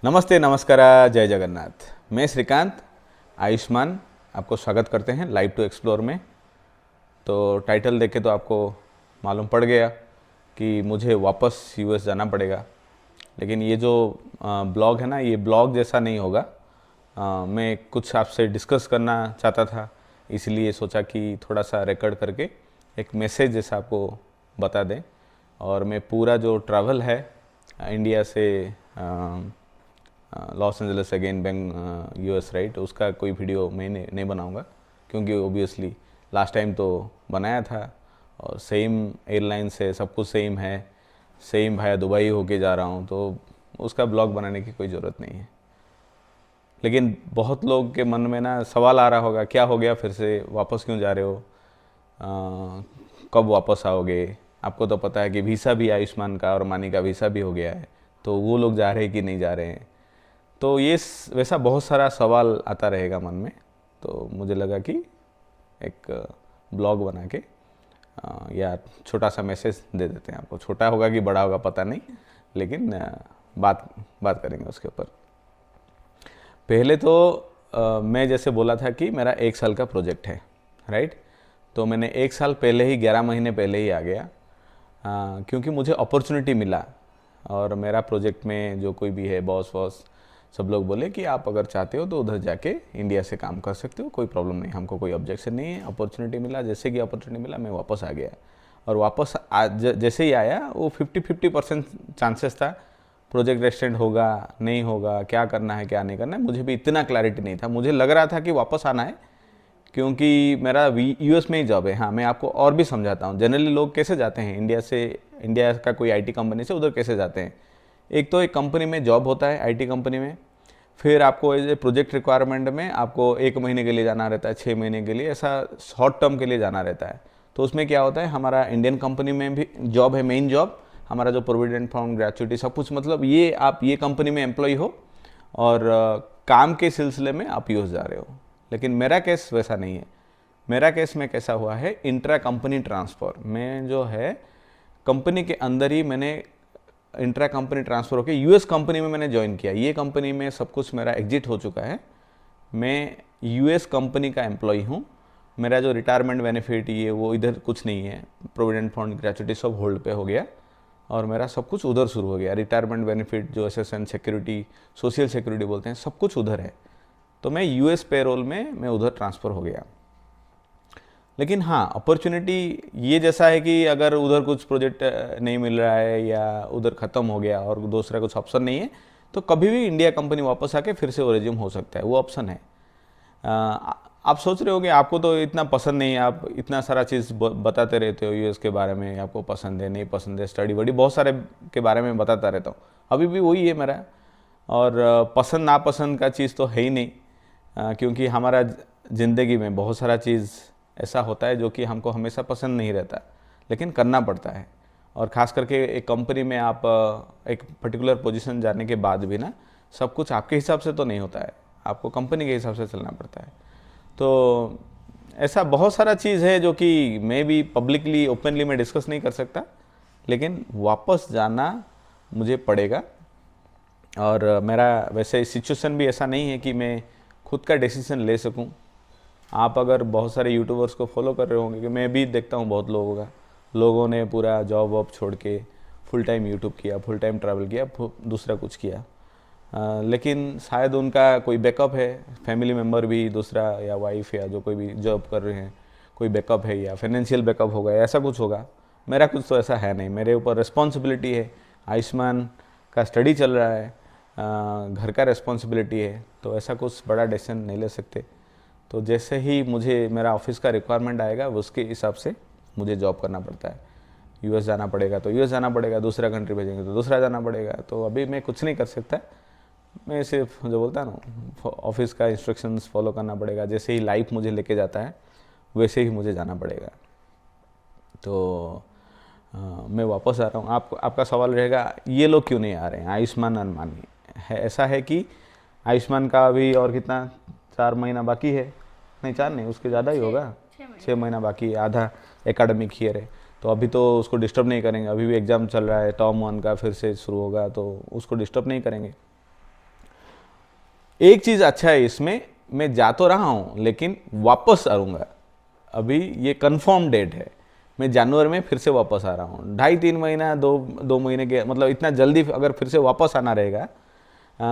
नमस्ते, नमस्कार, जय जगन्नाथ। मैं श्रीकांत आयुष्मान आपको स्वागत करते हैं लाइव टू एक्सप्लोर में। तो टाइटल देख के तो आपको मालूम पड़ गया कि मुझे वापस यूएस जाना पड़ेगा। लेकिन ये जो ब्लॉग है ना, ये ब्लॉग जैसा नहीं होगा। मैं कुछ आपसे डिस्कस करना चाहता था, इसलिए सोचा कि थोड़ा सा रिकॉर्ड करके एक मैसेज जैसा आपको बता दें। और मैं पूरा जो ट्रैवल है इंडिया से Los Angeles again US right, उसका कोई वीडियो मैं नहीं बनाऊंगा, क्योंकि ओबियसली लास्ट टाइम तो बनाया था और सेम एयरलाइन से सब कुछ सेम है, सेम भाया दुबई होके जा रहा हूँ, तो उसका ब्लॉग बनाने की कोई ज़रूरत नहीं है। लेकिन बहुत लोग के मन में ना सवाल आ रहा होगा, क्या हो गया, फिर से वापस क्यों जा रहे हो, कब वापस आओगे। आपको तो पता है कि वीज़ा भी आयुष्मान का और मानी का वीज़ा भी हो गया है, तो वो लोग जा रहे हैं कि नहीं जा रहे हैं। तो ये वैसा बहुत सारा सवाल आता रहेगा मन में। तो मुझे लगा कि एक ब्लॉग बना के या छोटा सा मैसेज दे देते हैं आपको। छोटा होगा कि बड़ा होगा पता नहीं, लेकिन बात करेंगे उसके ऊपर। पहले तो मैं जैसे बोला था कि मेरा 1 साल का प्रोजेक्ट है, राइट। तो मैंने 1 साल पहले ही 11 महीने पहले ही आ गया, क्योंकि मुझे अपॉर्चुनिटी मिला। और मेरा प्रोजेक्ट में जो कोई भी है, बॉस वॉस, सब लोग बोले कि आप अगर चाहते हो तो उधर जाके इंडिया से काम कर सकते हो, कोई प्रॉब्लम नहीं, हमको कोई ऑब्जेक्शन नहीं है। अपॉर्चुनिटी मिला, जैसे कि अपॉर्चुनिटी मिला मैं वापस आ गया। और वापस जैसे ही आया, वो 50-50% चांसेस था प्रोजेक्ट एक्सटेंड होगा नहीं होगा, क्या करना है क्या नहीं करना है, मुझे भी इतना क्लैरिटी नहीं था। मुझे लग रहा था कि वापस आना है, क्योंकि मेरा यूएस में ही जॉब है। हाँ, मैं आपको और भी समझाता हूँ। जनरली लोग कैसे जाते हैं इंडिया से, इंडिया का कोई आईटी कंपनी से उधर कैसे जाते हैं। एक तो एक कंपनी में जॉब होता है, आईटी कंपनी में, फिर आपको एज ए प्रोजेक्ट रिक्वायरमेंट में आपको 1 महीने के लिए जाना रहता है, 6 महीने के लिए, ऐसा शॉर्ट टर्म के लिए जाना रहता है। तो उसमें क्या होता है, हमारा इंडियन कंपनी में भी जॉब है, मेन जॉब, हमारा जो प्रोविडेंट फंड, ग्रेचुइटी, सब कुछ, मतलब ये आप ये कंपनी में एम्प्लॉय हो और काम के सिलसिले में आप यूएस जा रहे हो। लेकिन मेरा केस वैसा नहीं है। मेरा केस में कैसा हुआ है, इंट्रा कंपनी ट्रांसफ़र में जो है, कंपनी के अंदर ही मैंने इंट्रा कंपनी ट्रांसफ़र होकर यूएस कंपनी में मैंने ज्वाइन किया। ये कंपनी में सब कुछ मेरा एग्जिट हो चुका है, मैं यूएस कंपनी का एम्प्लॉय हूँ। मेरा जो रिटायरमेंट बेनिफिट ये वो इधर कुछ नहीं है, प्रोविडेंट फंड, ग्रेचुइटी सब होल्ड पे हो गया और मेरा सब कुछ उधर शुरू हो गया। रिटायरमेंट बेनिफिट जो एसएसएन, सिक्योरिटी, सोशल सिक्योरिटी बोलते हैं, सब कुछ उधर है। तो मैं यूएस पेरोल में मैं उधर ट्रांसफ़र हो गया। लेकिन हाँ, अपॉर्चुनिटी ये जैसा है कि अगर उधर कुछ प्रोजेक्ट नहीं मिल रहा है या उधर ख़त्म हो गया और दूसरा कुछ ऑप्शन नहीं है, तो कभी भी इंडिया कंपनी वापस आके फिर से वो रिज्यूम हो सकता है, वो ऑप्शन है। आप सोच रहे हो कि आपको तो इतना पसंद नहीं है, आप इतना सारा चीज़ बताते रहते हो यूएस के बारे में, आपको पसंद है नहीं पसंद है, स्टडी वडी बहुत सारे के बारे में बताता रहता हूँ। अभी भी वही है मेरा। और पसंद नापसंद का चीज़ तो है ही नहीं, क्योंकि हमारा ज़िंदगी में बहुत सारा चीज़ ऐसा होता है जो कि हमको हमेशा पसंद नहीं रहता, लेकिन करना पड़ता है। और ख़ास करके एक कंपनी में आप एक पर्टिकुलर पोजीशन जाने के बाद भी ना, सब कुछ आपके हिसाब से तो नहीं होता है, आपको कंपनी के हिसाब से चलना पड़ता है। तो ऐसा बहुत सारा चीज़ है जो कि मैं भी पब्लिकली ओपनली मैं डिस्कस नहीं कर सकता, लेकिन वापस जाना मुझे पड़ेगा। और मेरा वैसे सिचुएशन भी ऐसा नहीं है कि मैं खुद का डिसीजन ले सकूं। आप अगर बहुत सारे यूट्यूबर्स को फॉलो कर रहे होंगे, कि मैं भी देखता हूँ बहुत लोगों ने पूरा जॉब वॉब छोड़ के फुल टाइम यूट्यूब किया, फुल टाइम ट्रैवल किया, दूसरा कुछ किया। लेकिन शायद उनका कोई बैकअप है, फैमिली मेम्बर भी दूसरा या वाइफ या जो कोई भी जॉब कर रहे हैं, कोई बैकअप है या फाइनेंशियल बैकअप होगा, ऐसा कुछ होगा। मेरा कुछ तो ऐसा है नहीं। मेरे ऊपर रिस्पॉन्सिबिलिटी है, आयुष्मान का स्टडी चल रहा है, घर का रिस्पॉन्सिबिलिटी है, तो ऐसा कुछ बड़ा डिसीजन नहीं ले सकते। तो जैसे ही मुझे मेरा ऑफिस का रिक्वायरमेंट आएगा, उसके हिसाब से मुझे जॉब करना पड़ता है। यूएस जाना पड़ेगा तो यूएस जाना पड़ेगा, दूसरा कंट्री भेजेंगे तो दूसरा जाना पड़ेगा। तो अभी मैं कुछ नहीं कर सकता, मैं सिर्फ जो बोलता ना, ऑफिस का इंस्ट्रक्शंस फॉलो करना पड़ेगा। जैसे ही लाइफ मुझे लेके जाता है वैसे ही मुझे जाना पड़ेगा। तो मैं वापस आ रहा हूँ। आपका सवाल रहेगा, ये लोग क्यों नहीं आ रहे हैं, आयुष्मान अनमानी है। ऐसा है कि आयुष्मान का अभी और कितना 4 महीना बाकी है, नहीं 4 नहीं, उसके ज़्यादा ही होगा, 6 महीना बाकी है, आधा एकेडमिक ईयर है। तो अभी तो उसको डिस्टर्ब नहीं करेंगे, अभी भी एग्ज़ाम चल रहा है, टर्म 1 का फिर से शुरू होगा, तो उसको डिस्टर्ब नहीं करेंगे। एक चीज़ अच्छा है इसमें, मैं जा तो रहा हूँ लेकिन वापस आऊँगा। अभी ये कंफर्म डेट है, मैं जनवरी में फिर से वापस आ रहा हूँ। 2.5-3 महीना, 2 महीने के मतलब इतना जल्दी अगर फिर से वापस आना रहेगा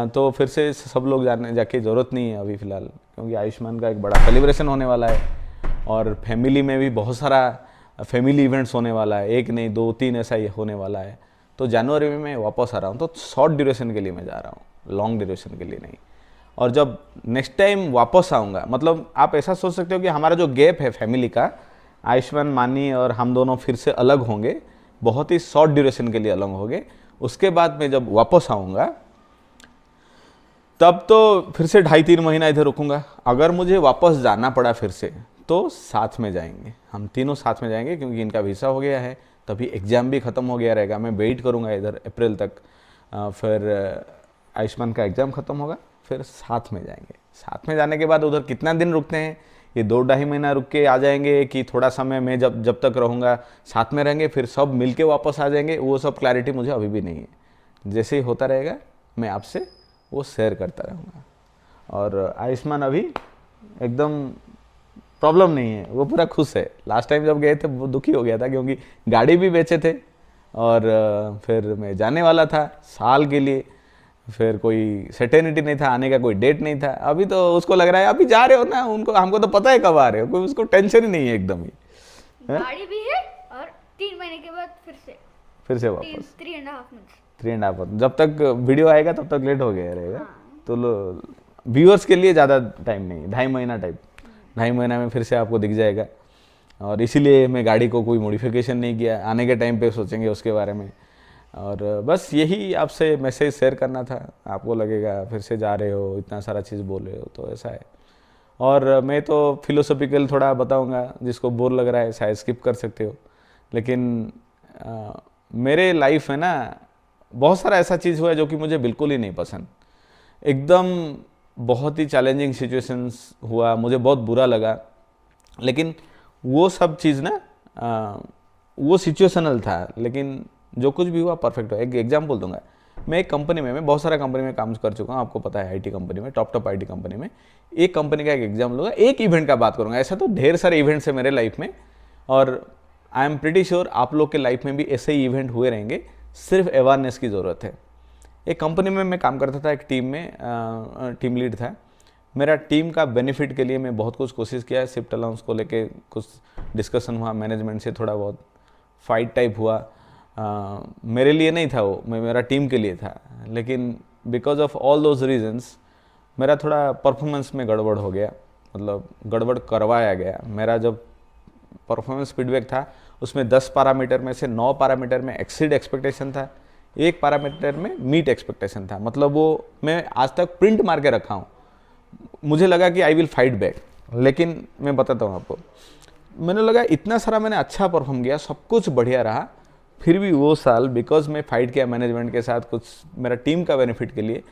तो फिर से सब लोग जाके ज़रूरत नहीं है अभी फ़िलहाल, क्योंकि आयुष्मान का एक बड़ा सेलिब्रेशन होने वाला है और फैमिली में भी बहुत सारा फैमिली इवेंट्स होने वाला है, 1 नहीं 2-3 ऐसा ही होने वाला है। तो जनवरी में मैं वापस आ रहा हूँ, तो शॉर्ट ड्यूरेशन के लिए मैं जा रहा हूँ, लॉन्ग ड्यूरेशन के लिए नहीं। और जब नेक्स्ट टाइम वापस आऊँगा, मतलब आप ऐसा सोच सकते हो कि हमारा जो गैप है फैमिली का, आयुष्मान, मानी और हम दोनों फिर से अलग होंगे, बहुत ही शॉर्ट ड्यूरेशन के लिए अलग होंगे। उसके बाद मैं जब वापस आऊँगा तब तो फिर से 2.5-3 महीना इधर रुकूंगा। अगर मुझे वापस जाना पड़ा फिर से तो साथ में जाएंगे, हम तीनों साथ में जाएंगे, क्योंकि इनका वीज़ा हो गया है, तभी एग्ज़ाम भी ख़त्म हो गया रहेगा। मैं वेट करूंगा इधर अप्रैल तक, फिर आयुष्मान का एग्ज़ाम ख़त्म होगा, फिर साथ में जाएंगे। साथ में जाने के बाद उधर कितना दिन रुकते हैं, ये 2-2.5 महीना रुक के आ जाएंगे कि थोड़ा समय मैं जब तक रहूँगा साथ में रहेंगे, फिर सब मिल के वापस आ जाएंगे, वो सब क्लैरिटी मुझे अभी भी नहीं है। जैसे ही होता रहेगा मैं आपसे वो शेयर करता रहूँगा। और आयुष्मान अभी एकदम प्रॉब्लम नहीं है, वो पूरा खुश है। लास्ट टाइम जब गए थे वो दुखी हो गया था, क्योंकि गाड़ी भी बेचे थे और फिर मैं जाने वाला था साल के लिए, फिर कोई सर्टेनिटी नहीं था, आने का कोई डेट नहीं था। अभी तो उसको लग रहा है अभी जा रहे हो ना, उनको हमको तो पता है कब आ रहे हो, कोई उसको टेंशन ही नहीं है एकदम ही। गाड़ी भी है और 3 महीने के बाद फिर से वापस 3.5 मंथ। 3.5 मंथ, जब तक वीडियो आएगा तब तक लेट हो गया रहेगा। तो व्यूअर्स के लिए ज़्यादा टाइम नहीं, 2.5 महीना टाइप, 2.5 महीना में फिर से आपको दिख जाएगा। और इसीलिए मैं गाड़ी को कोई मॉडिफिकेशन नहीं किया, आने के टाइम पे सोचेंगे उसके बारे में। और बस यही आपसे मैसेज शेयर करना था। आपको लगेगा फिर से जा रहे हो, इतना सारा चीज़ बोल रहे हो, तो ऐसा है। और मैं तो फिलोसॉफिकल थोड़ा बताऊंगा, जिसको बोर लग रहा है शायद स्किप कर सकते हो। लेकिन मेरे लाइफ में ना बहुत सारा ऐसा चीज़ हुआ है जो कि मुझे बिल्कुल ही नहीं पसंद। एकदम बहुत ही चैलेंजिंग सिचुएशंस हुआ, मुझे बहुत बुरा लगा, लेकिन वो सब चीज़ ना वो सिचुएशनल था, लेकिन जो कुछ भी हुआ परफेक्ट हुआ। एक एग्जाम्पल दूंगा, मैं एक कंपनी में, मैं बहुत सारा कंपनी में काम कर चुका हूँ, आपको पता है, आईटी कंपनी में, टॉप आईटी कंपनी में। एक कंपनी का एक एग्जाम्पल लूँगा, एक इवेंट का बात करूँगा। ऐसा तो ढेर सारे इवेंट्स है मेरे लाइफ में, और आई एम प्रिटी श्योर आप लोग के लाइफ में भी ऐसे ही इवेंट हुए रहेंगे, सिर्फ अवेयरनेस की ज़रूरत है। एक कंपनी में मैं काम करता था, एक टीम में टीम लीड था। मेरा टीम का बेनिफिट के लिए मैं बहुत कुछ कोशिश किया है। शिफ्ट अलाउंस को लेके कुछ डिस्कशन हुआ, मैनेजमेंट से थोड़ा बहुत फाइट टाइप हुआ। मेरे लिए नहीं था वो, मेरा टीम के लिए था, लेकिन because of all those reasons मेरा थोड़ा परफॉर्मेंस में गड़बड़ हो गया, मतलब गड़बड़ करवाया गया। मेरा जब परफॉर्मेंस फीडबैक था उसमें 10 पैरामीटर में से 9 पैरामीटर में एक्सीड एक्सपेक्टेशन था, 1 पैरामीटर में मीट एक्सपेक्टेशन था। मतलब वो मैं आज तक प्रिंट मार के रखा हूँ। मुझे लगा कि आई विल फाइट बैक, लेकिन मैं बताता हूँ आपको, मैंने लगा इतना सारा मैंने अच्छा परफॉर्म किया, सब कुछ बढ़िया रहा, फिर भी वो साल बिकॉज मैं फाइट किया मैनेजमेंट के साथ कुछ मेरा टीम का बेनिफिट के लिए,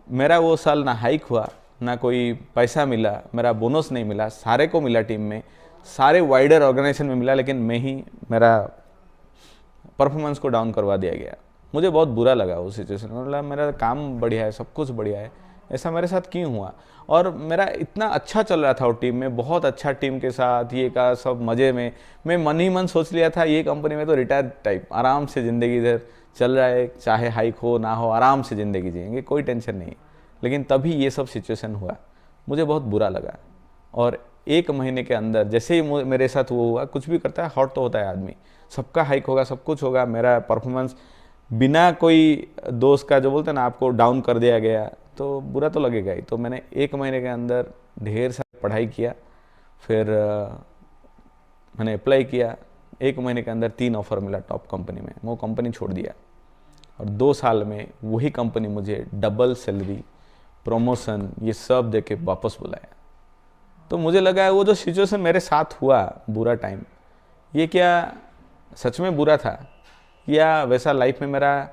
मेरा वो साल ना हाइक हुआ, ना कोई पैसा मिला, मेरा बोनस नहीं मिला, सारे को मिला टीम में, सारे वाइडर ऑर्गेनाइजेशन में मिला, लेकिन मैं ही मेरा परफॉर्मेंस को डाउन करवा दिया गया। मुझे बहुत बुरा लगा उस सिचुएशन में, मतलब मेरा काम बढ़िया है, सब कुछ बढ़िया है, ऐसा मेरे साथ क्यों हुआ। और मेरा इतना अच्छा चल रहा था वो टीम में, बहुत अच्छा टीम के साथ, ये का सब मज़े में, मैं मन ही मन सोच लिया था ये कंपनी में तो रिटायर टाइप, आराम से ज़िंदगी इधर चल रहा है, चाहे हाइक हो ना हो, आराम से ज़िंदगी जिएंगे, कोई टेंशन नहीं। लेकिन तभी ये सब सिचुएशन हुआ, मुझे बहुत बुरा लगा। और 1 महीने के अंदर जैसे ही मेरे साथ वो हुआ, कुछ भी करता है हॉट तो होता है आदमी, सबका हाइक होगा, सब कुछ होगा, मेरा परफॉर्मेंस बिना कोई दोस्त का, जो बोलते हैं ना, आपको डाउन कर दिया गया, तो बुरा तो लगेगा ही। तो मैंने 1 महीने के अंदर ढेर सारा पढ़ाई किया, फिर मैंने अप्लाई किया, 1 महीने के अंदर 3 ऑफ़र मिला टॉप कंपनी में, वो कंपनी छोड़ दिया। और 2 साल में वही कंपनी मुझे डबल सैलरी, प्रमोशन, ये सब दे के वापस बुलाया। तो मुझे लगा वो जो सिचुएशन मेरे साथ हुआ, बुरा टाइम, ये क्या सच में बुरा था, या वैसा लाइफ में मेरा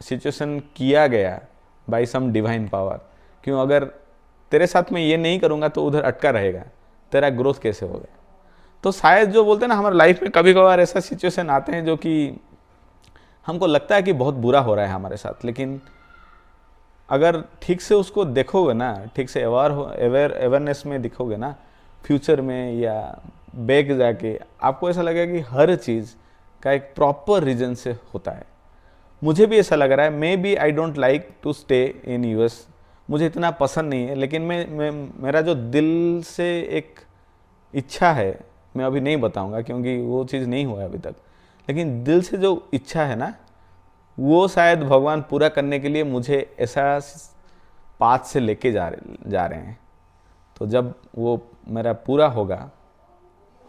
सिचुएशन किया गया बाय सम डिवाइन पावर। क्यों, अगर तेरे साथ में ये नहीं करूँगा तो उधर अटका रहेगा, तेरा ग्रोथ कैसे होगा। तो शायद जो बोलते हैं ना, हमारे लाइफ में कभी कभार ऐसा सिचुएशन आते हैं जो कि हमको लगता है कि बहुत बुरा हो रहा है हमारे साथ, लेकिन अगर ठीक से उसको देखोगे ना, ठीक से अवेयरनेस में दिखोगे ना फ्यूचर में या बैक जाके, आपको ऐसा लगेगा कि हर चीज़ का एक प्रॉपर रीजन से होता है। मुझे भी ऐसा लग रहा है, maybe I don't like to stay in US, मुझे इतना पसंद नहीं है, लेकिन मेरा जो दिल से एक इच्छा है, मैं अभी नहीं बताऊंगा क्योंकि वो चीज़ नहीं हुआ है अभी तक, लेकिन दिल से जो इच्छा है ना, वो शायद भगवान पूरा करने के लिए मुझे ऐसा पाथ से लेके जा रहे हैं। तो जब वो मेरा पूरा होगा,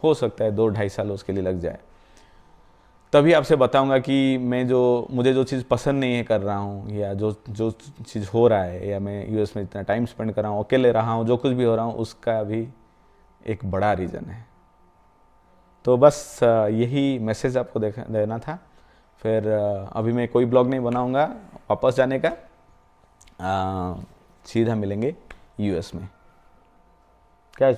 हो सकता है 2-2.5 साल उसके लिए लग जाए, तभी आपसे बताऊंगा कि मुझे जो चीज़ पसंद नहीं है कर रहा हूँ, या जो चीज़ हो रहा है, या मैं यूएस में इतना टाइम स्पेंड कर रहा हूँ, अकेले रहा हूँ, जो कुछ भी हो रहा हूँ, उसका भी एक बड़ा रीज़न है। तो बस यही मैसेज आपको देना था। फिर अभी मैं कोई ब्लॉग नहीं बनाऊंगा वापस जाने का, सीधा मिलेंगे यूएस में। क्या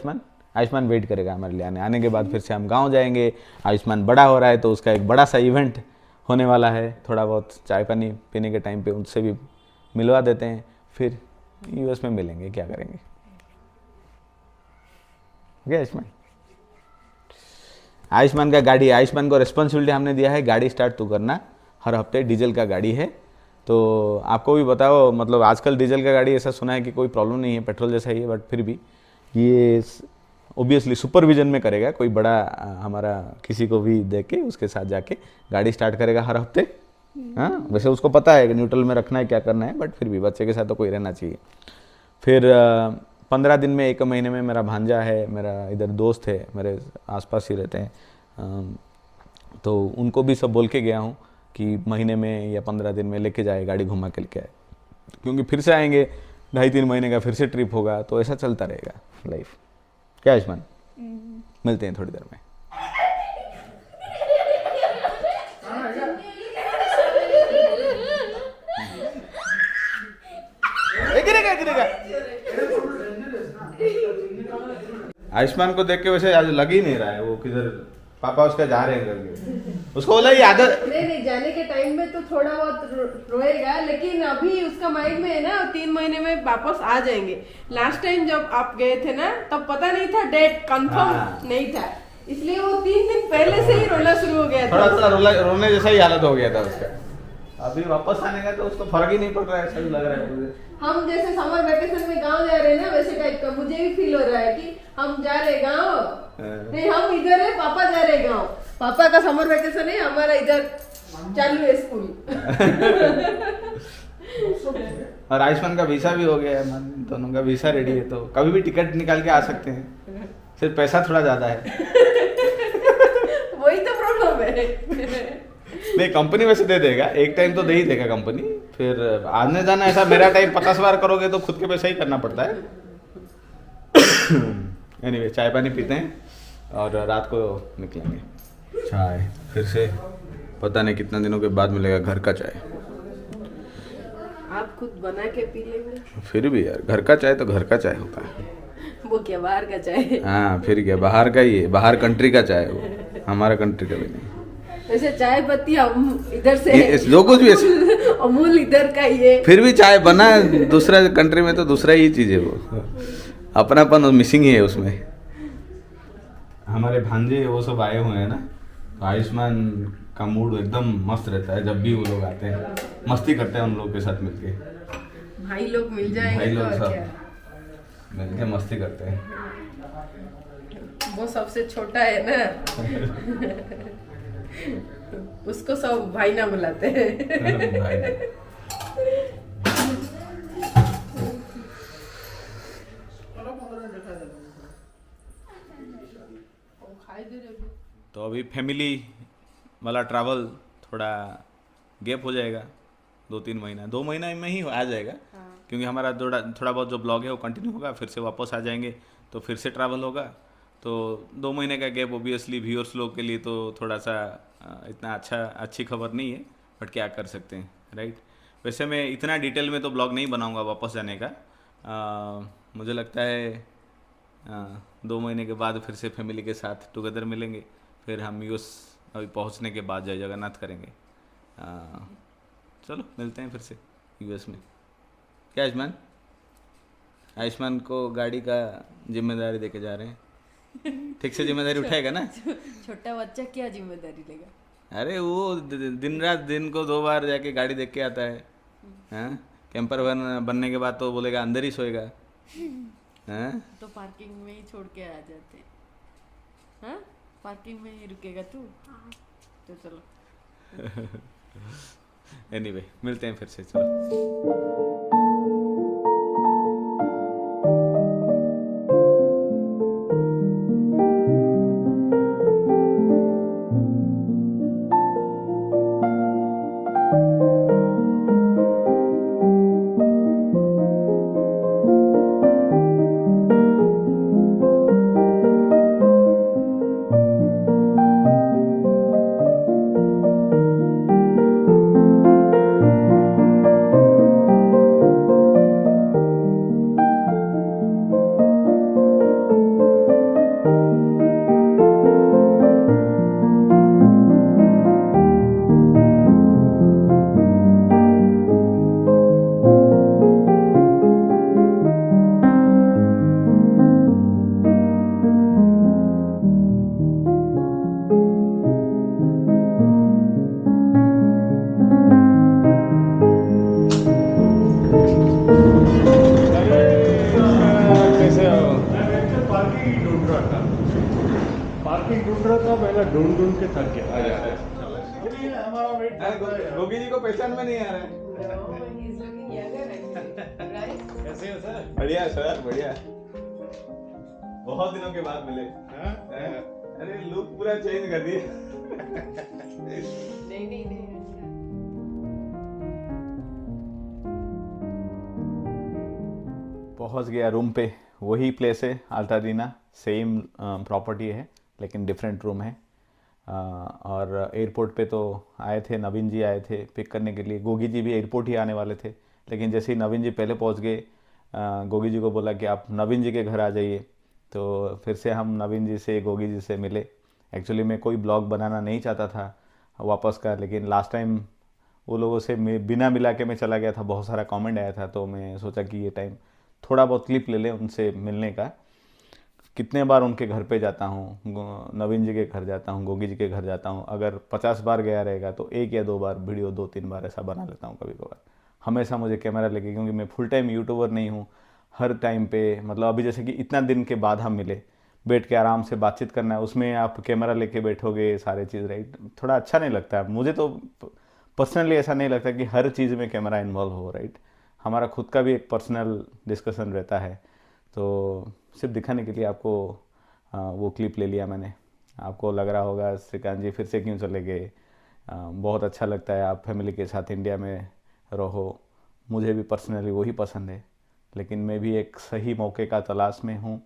आयुष्मान वेट करेगा हमारे लिए आने के बाद। फिर से हम गांव जाएंगे। आयुष्मान बड़ा हो रहा है तो उसका एक बड़ा सा इवेंट होने वाला है, थोड़ा बहुत चाय पानी पीने के टाइम पे उनसे भी मिलवा देते हैं, फिर यूएस में मिलेंगे, क्या करेंगे। ओके आयुष्मान का गाड़ी, आयुष्मान को रिस्पॉन्सिबिलिटी हमने दिया है, गाड़ी स्टार्ट तो करना, हर हफ्ते डीजल का गाड़ी है। तो आपको भी बताओ, मतलब आजकल डीजल का गाड़ी ऐसा सुना है कि कोई प्रॉब्लम नहीं है, पेट्रोल जैसा ही है, बट फिर भी ये ओबियसली सुपरविजन में करेगा, कोई बड़ा हमारा किसी को भी दे के उसके साथ जाके गाड़ी स्टार्ट करेगा हर हफ्ते। हाँ, वैसे उसको पता है कि न्यूट्रल में रखना है, क्या करना है, बट फिर भी बच्चे के साथ तो कोई रहना चाहिए। फिर 15 दिन में, 1 महीने में मेरा भांजा है, मेरा इधर दोस्त है, मेरे आसपास ही रहते हैं, तो उनको भी सब बोल के गया हूँ कि महीने में या 15 दिन में लेके जाए, गाड़ी घुमा के लेके आए, क्योंकि फिर से आएंगे 2.5-3 महीने का, फिर से ट्रिप होगा, तो ऐसा चलता रहेगा लाइफ। क्या आयुष्मान, मिलते हैं थोड़ी देर में। आयुष्मान को देख के वैसे आज लग ही नहीं रहा है वो किधर पापा उसका जा रहे हैं करके। उसको बोला ये आदत नहीं, जाने के टाइम में तो थोड़ा बहुत रोएगा, लेकिन अभी उसका माइंड में है ना 3 महीने में वापस आ जाएंगे। लास्ट टाइम जब आप गए थे ना, तब पता नहीं था, डेट कंफर्म नहीं था, इसलिए वो 3 दिन पहले से ही रोना शुरू हो गया था। थोड़ा रोने जैसा ही हालत हो गया था उसका। अभी वापस आने का तो उसको फर्क ही नहीं पड़ रहा है, ऐसा लग रहा है मुझे। हम जैसे समर वेकेशन में गांव जा रहे हैं ना, वैसे टाइप का मुझे भी फील हो रहा है कि हम जा रहे गांव, नहीं हम इधर है, पापा जा रहे गांव, पापा का समर वेकेशन है, हमारा इधर चालू है स्कूल। और आयुष्मान का वीसा भी हो गया है, दोनों का वीसा रेडी है, तो कभी भी टिकट निकाल के आ सकते हैं, सिर्फ पैसा थोड़ा ज्यादा है। वही तो प्रॉब्लम है। नहीं, कंपनी वैसे दे देगा, एक टाइम तो दे ही देगा कंपनी, फिर आने जाना ऐसा मेरा टाइम 50 बार करोगे तो खुद के पैसा ही करना पड़ता है। एनीवे, चाय पानी पीते हैं और रात को निकलेंगे। चाय फिर से पता नहीं कितना दिनों के बाद मिलेगा, घर का चाय। आप खुद बना के पी लेंगे। फिर भी यार, घर का चाय तो घर का चाय होता है। वो क्या बाहर का चाय? हाँ, फिर क्या, बाहर का ही है, बाहर कंट्री का चाय है वो, हमारा कंट्री का भी नहीं। वैसे चाय पत्ती इधर से जो कुछ भी ऐसे अमूल इधर का ही है, फिर भी चाय बना दूसरा कंट्री में तो दूसरा ही चीज है, वो अपनापन मिसिंग ही है उसमें। हमारे भांजे वो सब आए हुए हैं ना, तो आयुष्मान का मूड एकदम मस्त रहता है जब भी वो लोग आते हैं, मस्ती करते हैं उन लोग के साथ मिलके। भाई लोग मिल जाएंगे, भाई लोग तो सब क्या? मिलके मस्ती करते हैं। वो सबसे छोटा है ना। उसको सब भाई ना बुलाते हैं। भाई ना। तो अभी फैमिली वाला ट्रैवल थोड़ा गैप हो जाएगा, 2-3 महीना, 2 महीना में ही आ जाएगा। क्योंकि हमारा थोड़ा बहुत जो ब्लॉग है वो कंटिन्यू होगा, फिर से वापस आ जाएंगे तो फिर से ट्रैवल होगा। तो 2 महीने का गैप ओबियसली व्यूअर्स लोग के लिए तो थोड़ा सा इतना अच्छी खबर नहीं है, बट क्या कर सकते हैं, राइट। वैसे मैं इतना डिटेल में तो ब्लॉग नहीं बनाऊंगा वापस जाने का। मुझे लगता है 2 महीने के बाद फिर से फैमिली के साथ टुगेदर मिलेंगे, फिर हम यूएस अभी पहुंचने के बाद जय जगन्नाथ करेंगे। चलो मिलते हैं फिर से यूएस में। क्या आयुष्मान? आयुष्मान को गाड़ी का जिम्मेदारी देके जा रहे हैं। ठीक से जिम्मेदारी उठाएगा ना? छोटा बच्चा क्या जिम्मेदारी लेगा? अरे वो दिन रात दिन को 2 बार जाके गाड़ी देख के आता है। हाँ, कैंपर बनने के बाद तो बोलेगा अंदर ही सोएगा। हाँ, तो पार्किंग में ही छोड़ के आ जाते। हाँ, पार्किंग में ही रुकेगा तू? तो चलो। एनीवे, मिलते हैं फिर से, चलो। पार्किंग ढूंढ रहा था, पहले ढूंढ ढूंढ के थक गया। गोगी जी को पहचान में नहीं आ रहा है। कैसे हो सर? बढ़िया सर, बढ़िया। बहुत दिनों के बाद मिले। अरे लुक पूरा चेंज कर दिया। नहीं। पहुंच गया रूम पे। वही प्लेस है अल्टाडीना, सेम प्रॉपर्टी है लेकिन डिफरेंट रूम है। और एयरपोर्ट पे तो आए थे, नवीन जी आए थे पिक करने के लिए। गोगी जी भी एयरपोर्ट ही आने वाले थे, लेकिन जैसे ही नवीन जी पहले पहुंच गए, गोगी जी को बोला कि आप नवीन जी के घर आ जाइए। तो फिर से हम नवीन जी से, गोगी जी से मिले। एक्चुअली मैं कोई ब्लॉग बनाना नहीं चाहता था वापस का, लेकिन लास्ट टाइम वो लोगों से बिना मिला के मैं चला गया था। बहुत सारा कमेंट आया था, तो मैं सोचा कि ये टाइम थोड़ा बहुत क्लिप ले लें उनसे मिलने का। कितने बार उनके घर पे जाता हूँ, नवीन जी के घर जाता हूँ, गोगी जी के घर जाता हूँ। अगर 50 बार गया रहेगा तो 1 या 2 बार वीडियो, 2-3 बार ऐसा बना लेता हूँ कभी कभार। हमेशा मुझे कैमरा लेके, क्योंकि मैं फुल टाइम यूट्यूबर नहीं हूँ। हर टाइम पे, मतलब अभी जैसे कि इतना दिन के बाद हम मिले, बैठ के आराम से बातचीत करना है, उसमें आप कैमरा लेके बैठोगे सारे चीज़, राइट? थोड़ा अच्छा नहीं लगता है मुझे तो पर्सनली। ऐसा नहीं लगता कि हर चीज़ में कैमरा इन्वॉल्व हो, राइट? हमारा खुद का भी एक पर्सनल डिस्कशन रहता है। तो सिर्फ दिखाने के लिए आपको वो क्लिप ले लिया मैंने। आपको लग रहा होगा श्रीकांत जी फिर से क्यों चले गए, बहुत अच्छा लगता है आप फैमिली के साथ इंडिया में रहो। मुझे भी पर्सनली वही पसंद है, लेकिन मैं भी एक सही मौके का तलाश में हूँ,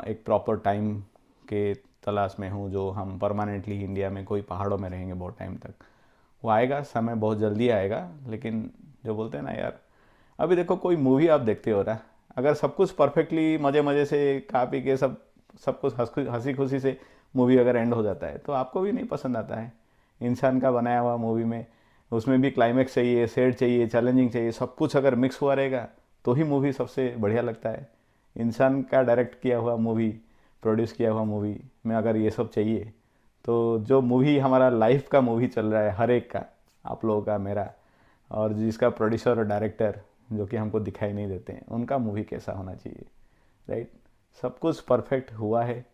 एक प्रॉपर टाइम के तलाश में हूँ, जो हम परमानेंटली इंडिया में कोई पहाड़ों में रहेंगे बहुत टाइम तक। वो आएगा, समय बहुत जल्दी आएगा। लेकिन जो बोलते हैं ना यार, अभी देखो कोई मूवी आप देखते हो ना, अगर सब कुछ परफेक्टली मज़े मज़े से खा पी के सब कुछ हंसी खुशी से मूवी अगर एंड हो जाता है तो आपको भी नहीं पसंद आता है। इंसान का बनाया हुआ मूवी में, उसमें भी क्लाइमेक्स चाहिए, सैड चाहिए, चैलेंजिंग चाहिए, सब कुछ अगर मिक्स हुआ रहेगा तो ही मूवी सबसे बढ़िया लगता है। इंसान का डायरेक्ट किया हुआ मूवी, प्रोड्यूस किया हुआ मूवी में अगर ये सब चाहिए, तो जो मूवी हमारा लाइफ का मूवी चल रहा है हर एक का, आप लोगों का, मेरा, और जिसका प्रोड्यूसर और डायरेक्टर जो कि हमको दिखाई नहीं देते हैं, उनका मूवी कैसा होना चाहिए, राइट? सब कुछ परफेक्ट हुआ है,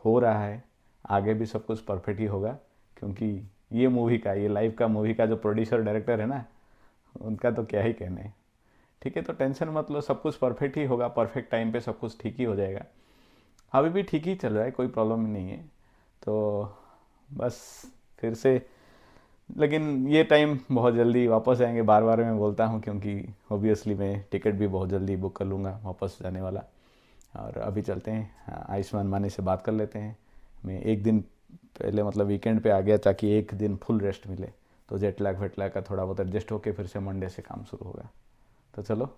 हो रहा है, आगे भी सब कुछ परफेक्ट ही होगा। क्योंकि ये मूवी का, ये लाइफ का मूवी का जो प्रोड्यूसर डायरेक्टर है ना, उनका तो क्या ही कहने हैं। ठीक है, तो टेंशन मत लो, सब कुछ परफेक्ट ही होगा, परफेक्ट टाइम पे सब कुछ ठीक ही हो जाएगा। अभी भी ठीक ही चल रहा है, कोई प्रॉब्लम नहीं है। तो बस फिर से, लेकिन ये टाइम बहुत जल्दी वापस आएंगे, बार बार मैं बोलता हूँ, क्योंकि ऑब्वियसली मैं टिकट भी बहुत जल्दी बुक कर लूँगा वापस जाने वाला। और अभी चलते हैं, आयुष्मान मानी से बात कर लेते हैं। मैं एक दिन पहले, मतलब वीकेंड पे आ गया ताकि एक दिन फुल रेस्ट मिले, तो जेट लैग का थोड़ा बहुत एडजस्ट होके फिर से मंडे से काम शुरू होगा। तो चलो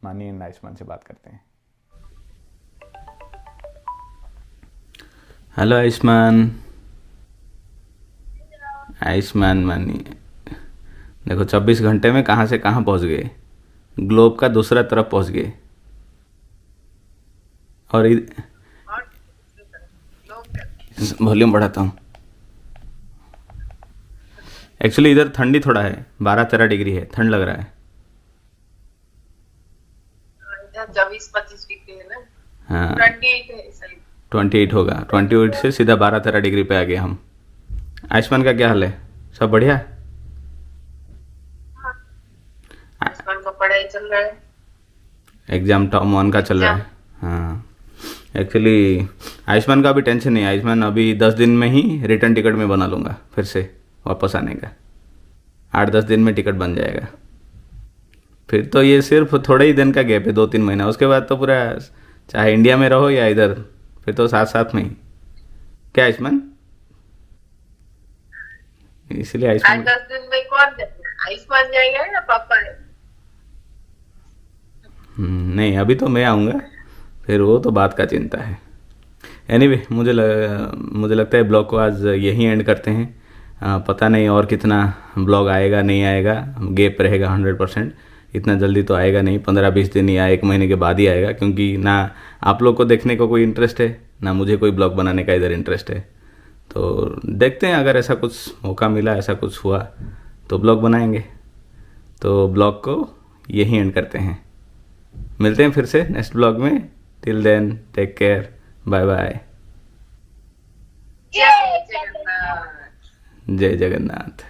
मानी एंड आयुष्मान से बात करते हैं। हेलो आयुष्मान। आयुष्मान मानी, देखो 24 घंटे में कहाँ से कहाँ पहुँच गए। ग्लोब का दूसरा तरफ पहुंच गए। और वॉल्यूम बढ़ाता हूँ। एक्चुअली इधर ठंडी थोड़ा है, 12-13 डिग्री है, ठंड लग रहा है। 24-25 डिग्री है ना। हाँ 28 है सही। 28 होगा, 28 से सीधा 12-13 डिग्री पे आ गए हम। आयुष्मान का क्या हाल है? सब बढ़िया? आसमान का पढ़ाई चल रहा है। एग्ज़ाम टर्म 1 का चल रहा है। हाँ एक्चुअली आयुष्मान का अभी टेंशन नहीं है। आयुष्मान अभी 10 दिन में ही रिटर्न टिकट में बना लूँगा, फिर से वापस आने का 8-10 दिन में टिकट बन जाएगा। फिर तो ये सिर्फ थोड़े ही दिन का गैप है, 2-3 महीना। उसके बाद तो पूरा चाहे इंडिया में रहो या इधर, फिर तो साथ साथ में ही। क्या आयुष्मान? इसलिए आयुष्मान 8-10 दिन में कौन जाएगा? आयुष्मान जाएगा या पापा है? नहीं अभी तो मैं आऊँगा, फिर वो तो बात का चिंता है। एनीवे मुझे लगता है ब्लॉग को आज यहीं एंड करते हैं। पता नहीं और कितना ब्लॉग आएगा नहीं आएगा, गैप रहेगा 100%। इतना जल्दी तो आएगा नहीं, 15-20 दिन या 1 महीने के बाद ही आएगा, क्योंकि ना आप लोग को देखने को कोई इंटरेस्ट है, ना मुझे कोई ब्लॉग बनाने का इधर इंटरेस्ट है। तो देखते हैं, अगर ऐसा कुछ मौका मिला, ऐसा कुछ हुआ तो ब्लॉग बनाएंगे। तो ब्लॉग को यहीं एंड करते हैं, मिलते हैं फिर से नेक्स्ट ब्लॉग में। Till then take care, bye bye, जय जगन्नाथ। जय जगन्नाथ।